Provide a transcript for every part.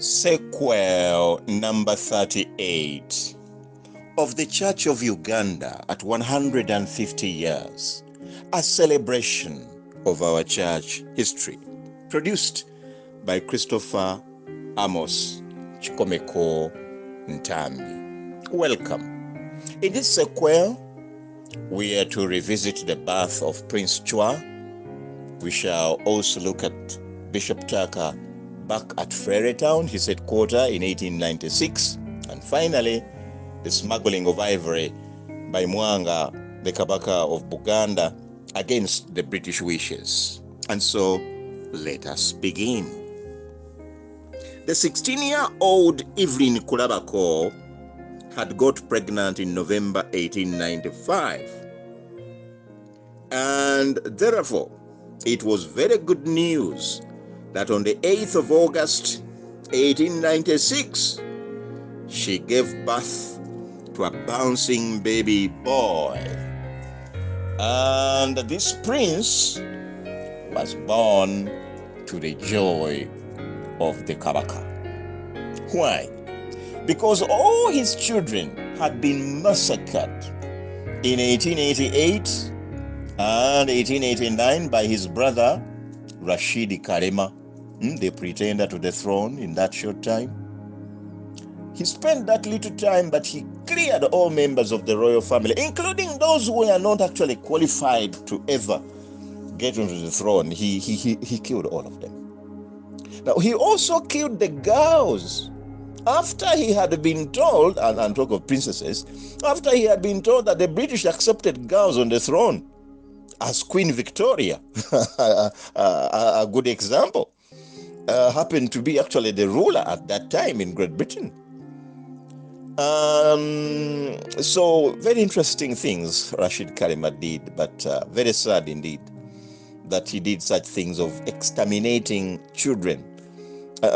Sequel number 38 of the Church of Uganda at 150 years, a celebration of our church history, produced by Christopher Amos Chikomeko Ntambi. Welcome. In this sequel, we are to revisit the birth of Prince Ccwa. We shall also look at Bishop Tucker back at Frere Town, his headquarters, in 1896. And finally, the smuggling of ivory by Mwanga, the Kabaka of Uganda, against the British wishes. And so, let us begin. The 16-year-old Evelyn Kulabako had got pregnant in November 1895. And therefore, it was very good news that on the 8th of August 1896, she gave birth to a bouncing baby boy. And this prince was born to the joy of the Kabaka. Why? Because all his children had been massacred in 1888 and 1889 by his brother Rashid Karema, the pretender to the throne in that short time. He spent that little time, but he cleared all members of the royal family, including those who were not actually qualified to ever get onto the throne. He killed all of them. Now, he also killed the girls after he had been told, and talk of princesses, after he had been told that the British accepted girls on the throne, as Queen Victoria, a good example, happened to be actually the ruler at that time in Great Britain. So very interesting things Rashid Karema did, but very sad indeed that he did such things of exterminating children.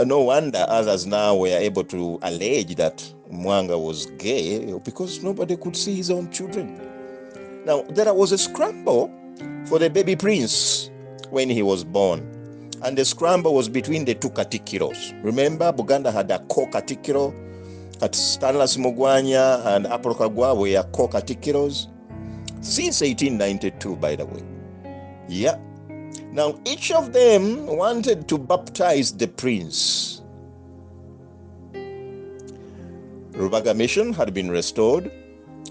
No wonder others now were able to allege that Mwanga was gay because nobody could see his own children. Now, there was a scramble for the baby prince when he was born. And the scramble was between the two katikiros. Remember, Buganda had a co-katikiro at Stanlas Mugwanya and Aprokagwa were co-katikiros since 1892, by the way. Yeah. Now, each of them wanted to baptize the prince. Rubaga mission had been restored,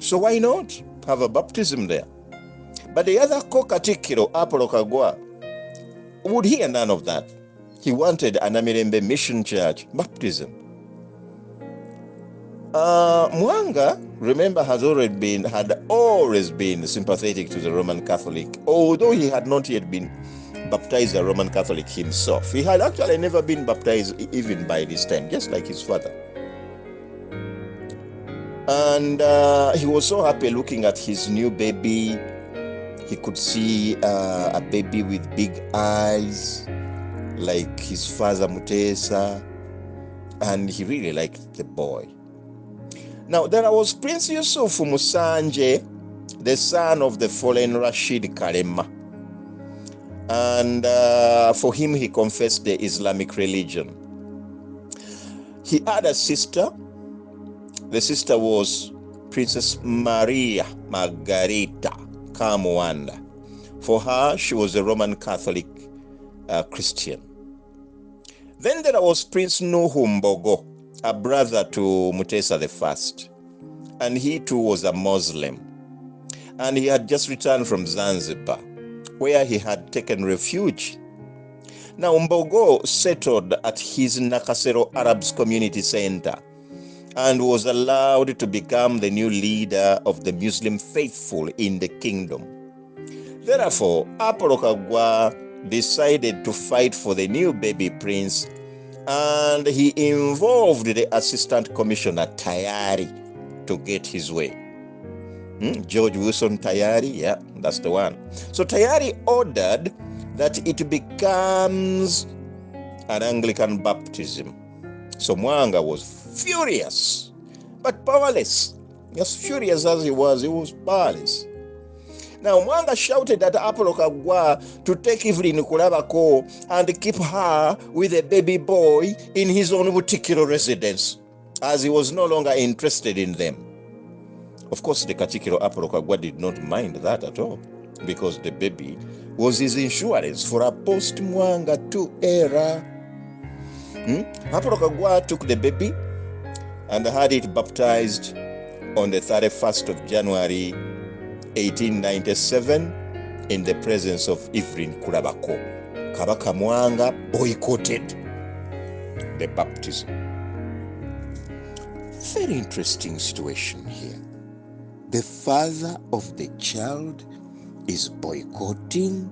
so why not have a baptism there? But the other co-katikiro, Aprokagwa, would hear none of that. He wanted an Amirembe Mission Church baptism. Mwanga, remember, had always been sympathetic to the Roman Catholic, although he had not yet been baptized a Roman Catholic himself. He had actually never been baptized even by this time, just like his father. And he was so happy looking at his new baby. He could see a baby with big eyes, like his father Mutesa, and he really liked the boy. Now, there was Prince Yusuf Musanje, the son of the fallen Rashid Karema. And for him, he confessed the Islamic religion. He had a sister. The sister was Princess Maria Margarita Kamwanda. For her, she was a Roman Catholic Christian. Then there was Prince Nuhu Mbogo, a brother to Mutesa I, and he too was a Muslim. And he had just returned from Zanzibar, where he had taken refuge. Now Mbogo settled at his Nakasero Arabs Community Center and was allowed to become the new leader of the Muslim faithful in the kingdom. Therefore, Aprokagwa decided to fight for the new baby prince, and he involved the Assistant Commissioner Tayari to get his way. George Wilson Tayari, yeah, that's the one. So Tayari ordered that it becomes an Anglican baptism. So Mwanga was furious, but powerless. As furious as he was powerless. Now, Mwanga shouted at Apollo Kagwa to take Evelyn Kulabako and keep her with a baby boy in his own particular residence, as he was no longer interested in them. Of course, the Katikkiro Apollo Kagwa did not mind that at all, because the baby was his insurance for a post-Mwanga II era. Apollo Kagwa took the baby and had it baptized on the 31st of January 1897 in the presence of Evelyn Kulabako. Kabaka Mwanga boycotted the baptism. Very interesting situation here. The father of the child is boycotting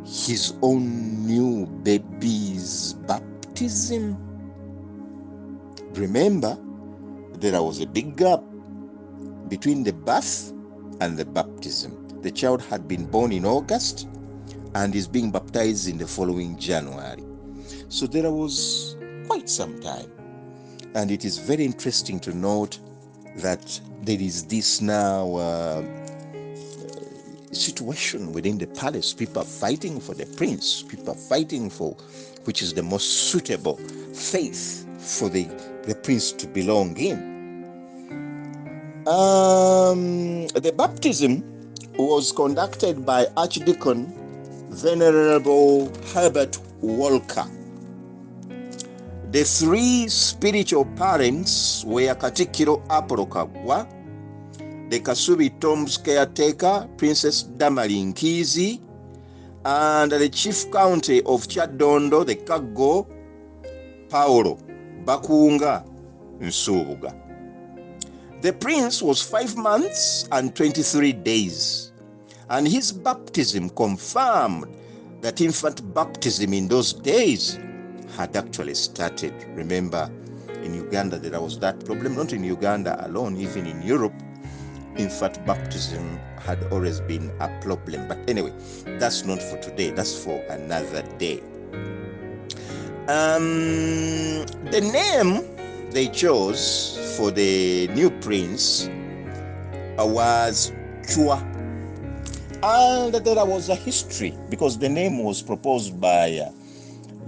his own new baby's baptism. Remember, there was a big gap between the birth and the baptism. The child had been born in August and is being baptized in the following January. So there was quite some time. And it is very interesting to note that there is this now situation within the palace. People are fighting for the prince. People are fighting for which is the most suitable faith for the prince to belong in. The baptism was conducted by Archdeacon Venerable Herbert Walker. The three spiritual parents were Katikkiro Apollo Kagwa, the Kasubi Tombs caretaker, Princess Damali Nkizi, and the chief county of Kyadondo, the Kaggo, Paulo Bakunga Nsubuga. The prince was 5 months and 23 days, and his baptism confirmed that infant baptism in those days had actually started. Remember, in Uganda there was that problem, not in Uganda alone, even in Europe, infant baptism had always been a problem. But anyway, that's not for today, that's for another day. The name they chose for the new prince was Ccwa. And there was a history, because the name was proposed by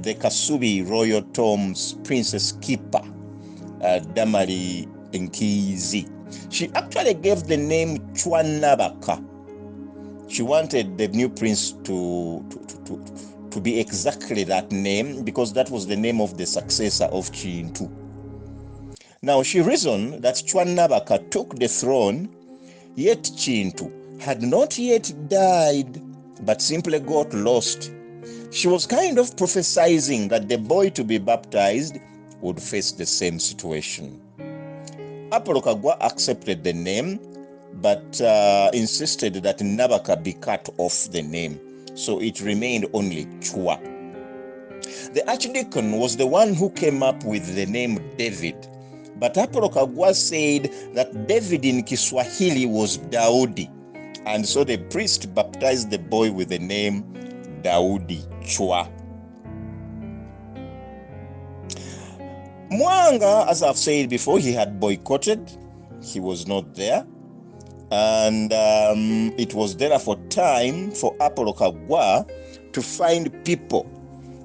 the Kasubi Royal Tombs Princess Keeper, Damali Nkizi. She actually gave the name Chwanabaka. She wanted the new prince to be exactly that name, because that was the name of the successor of Chintu. Now, she reasoned that Chwanabaka took the throne, yet Chintu had not yet died, but simply got lost. She was kind of prophesying that the boy to be baptized would face the same situation. Apollo Kagwa accepted the name, but insisted that Nabaka be cut off the name, so it remained only Ccwa. The archdeacon was the one who came up with the name David, but Apollo Kagwa said that David in Kiswahili was Daudi, and so the priest baptized the boy with the name Daudi Ccwa. Mwanga, as I've said before, he had boycotted. He was not there. And it was therefore time for Apollo Kagwa to find people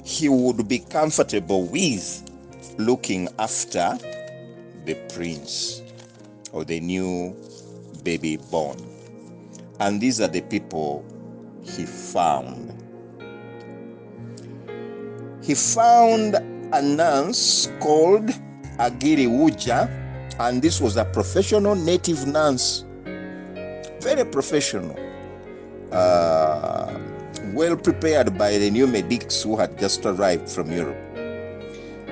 he would be comfortable with looking after the prince or the new baby born. And these are the people he found. He found a nurse called Agiri Wuja, and this was a professional native nurse, very professional, well prepared by the new medics who had just arrived from Europe.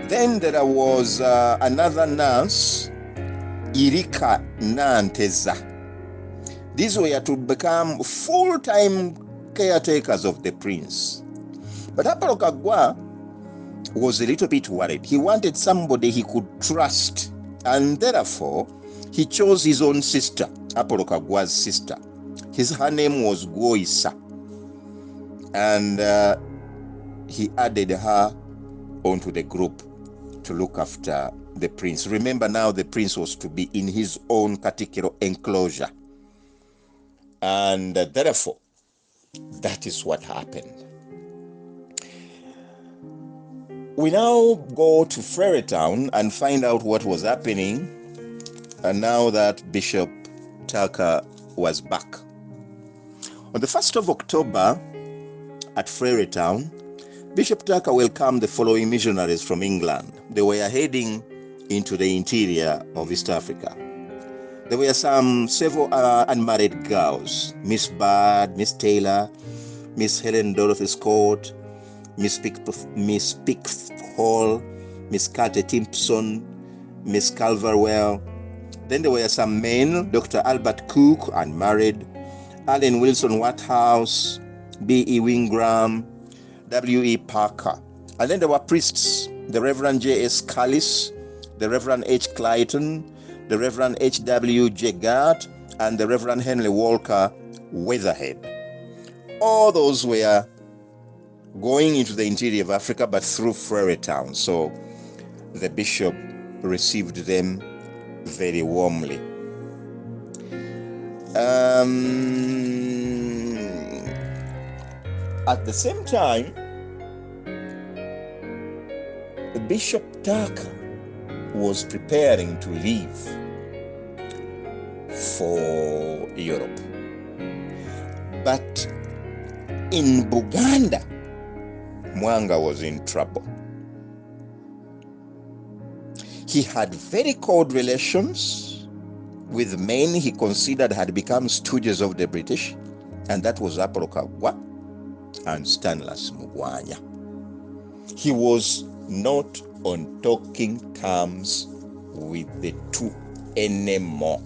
Then there was another nurse, Irika Nanteza. These were to become full-time caretakers of the prince. But Apollo Kagwa was a little bit worried. He wanted somebody he could trust, and therefore he chose his own sister, Apollo Kagwa's sister. Her name was Gwoisa, and he added her onto the group to look after the prince. Remember, now the prince was to be in his own particular enclosure. And therefore, that is what happened. We now go to Frere Town and find out what was happening, and now that Bishop Tucker was back. On the 1st of October at Frere Town, Bishop Tucker welcomed the following missionaries from England. They were heading into the interior of East Africa. There were several unmarried girls: Miss Bird, Miss Taylor, Miss Helen Dorothy Scott, Miss Pickford Hall, Miss Carter Timpson, Miss Calverwell. Then there were some men: Dr. Albert Cook, unmarried, Allen Wilson Wathouse, B.E. Wingram, W.E. Parker. And then there were priests: the Reverend J.S. Callis, the Reverend H. Clayton, the Reverend H.W. Jegart, and the Reverend Henry Walker Weatherhead. All those were going into the interior of Africa, but through Frere Town. So the bishop received them very warmly. At the same time, Bishop Tucker was preparing to leave for Europe. But in Uganda, Mwanga was in trouble. He had very cold relations with men he considered had become stooges of the British, and that was Apollo Kagwa and Stanlas Mugwanya. He was not on talking terms with the two anymore.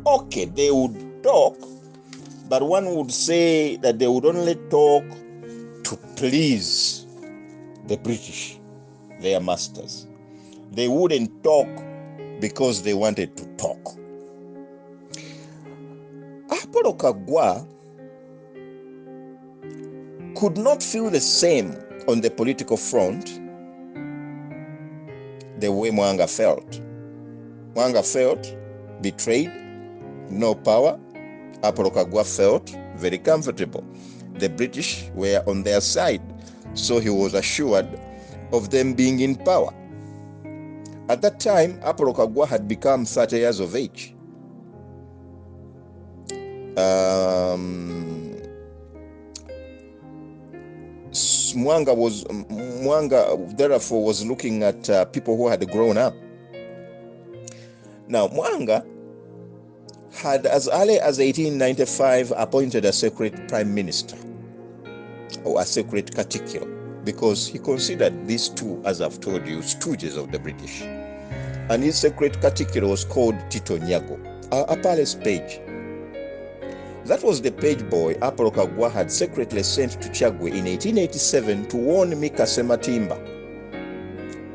Okay, they would talk, but one would say that they would only talk to please the British, their masters. They wouldn't talk because they wanted to talk. Apollo Kagwa could not feel the same on the political front the way Mwanga felt. Mwanga felt betrayed, no power. Apollo Kagwa felt very comfortable. The British were on their side, so he was assured of them being in power. At that time, Apollo Kagwa had become 30 years of age. Mwanga therefore was looking at people who had grown up. Now, Mwanga had, as early as 1895, appointed a secret prime minister, or a secret cacique, because he considered these two, as I've told you, stooges of the British. And his secret cacique was called Tito Nyago, a palace page. That was the page boy Apollo Kagwa had secretly sent to Chagwe in 1887 to warn Mika Sematimba.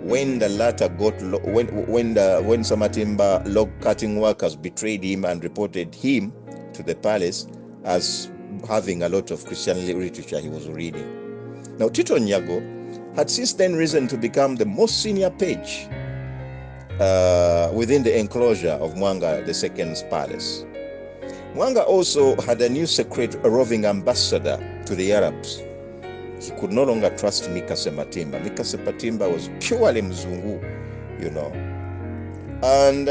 When the latter when Sematimba log cutting workers betrayed him and reported him to the palace as having a lot of Christian literature he was reading. Now, Tito Nyago had since then risen to become the most senior page within the enclosure of Mwanga II's palace. Mwanga also had a new secret roving ambassador to the Arabs. He could no longer trust Mika Sematimba. Mika Sematimba was purely Mzungu, you know. And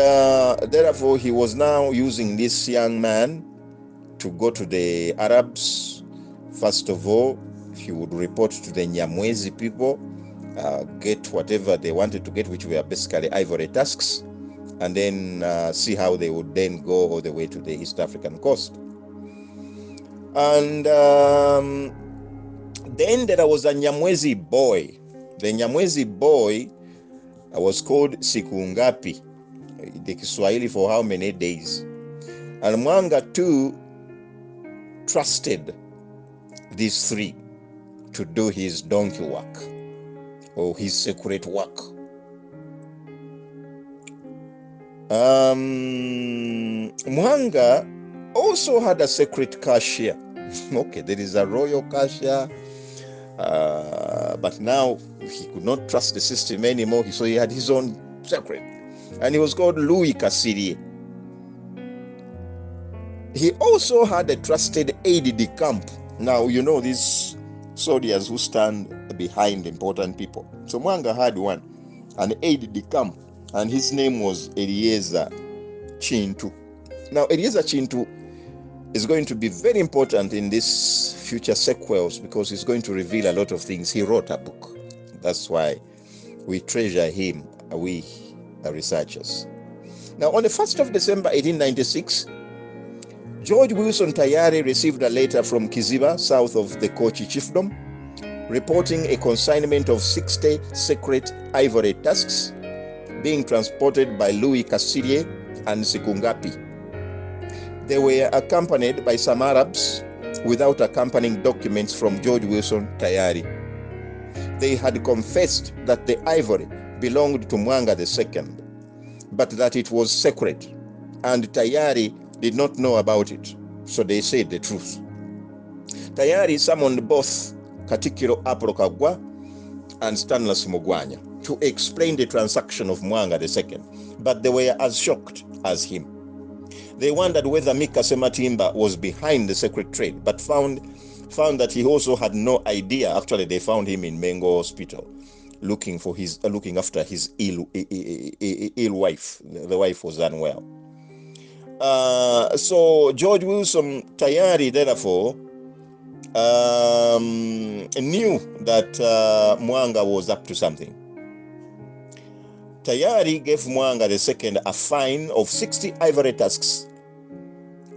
therefore, he was now using this young man to go to the Arabs. First of all, he would report to the Nyamwezi people, get whatever they wanted to get, which were basically Ivory Tasks, and then see how they would then go all the way to the East African coast. And then there was a Nyamwezi boy. The Nyamwezi boy was called Sikungapi, the Kiswahili for how many days. And Mwanga II trusted these three to do his donkey work, or his secret work. Mwanga also had a secret cashier. Okay, there is a royal cashier, but now he could not trust the system anymore, so he had his own secret, and he was called Louis Cassidier. He also had a trusted aide de camp. Now, you know these soldiers who stand behind important people. So Mwanga had one, an aide de camp, and his name was Eliezer Chintu. Now, Eliezer Chintu is going to be very important in this future sequels because he's going to reveal a lot of things. He wrote a book. That's why we treasure him, we researchers. Now, on the 1st of December 1896, George Wilson Tayari received a letter from Kiziba, south of the Kochi chiefdom, reporting a consignment of 60 secret ivory tusks being transported by Louis Kasirye and Sikungapi. They were accompanied by some Arabs without accompanying documents from George Wilson Tayari. They had confessed that the ivory belonged to Mwanga II, but that it was secret, and Tayari did not know about it, so they said the truth. Tayari summoned both Katikiro Apolo Kagwa and Stanislas Mugwanya to explain the transaction of Mwanga II, but they were as shocked as him. They wondered whether Mika Sematimba was behind the secret trade, but found that he also had no idea. Actually, they found him in Mengo Hospital, looking after his ill wife. The wife was unwell. So George Wilson Tayari, therefore, knew that Mwanga was up to something. Tayari gave Mwanga II a fine of 60 ivory tusks,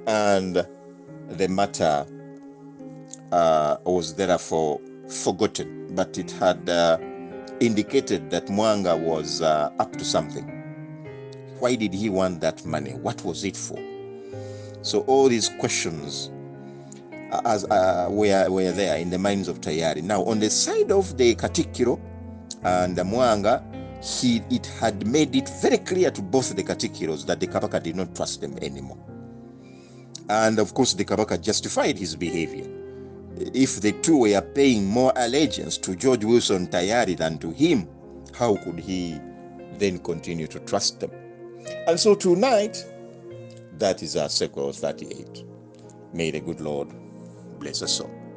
and the matter was therefore forgotten, but it had indicated that Mwanga was up to something. Why did he want that money? What was it for? So all these questions were there in the minds of Tayari. Now, on the side of the Katikiro and the Mwanga, it had made it very clear to both the Katikiros that the Kabaka did not trust them anymore. And of course, the Kabaka justified his behavior. If the two were paying more allegiance to George Wilson Tayari than to him, how could he then continue to trust them? And so tonight, that is our sequel 38. May the good Lord bless us all.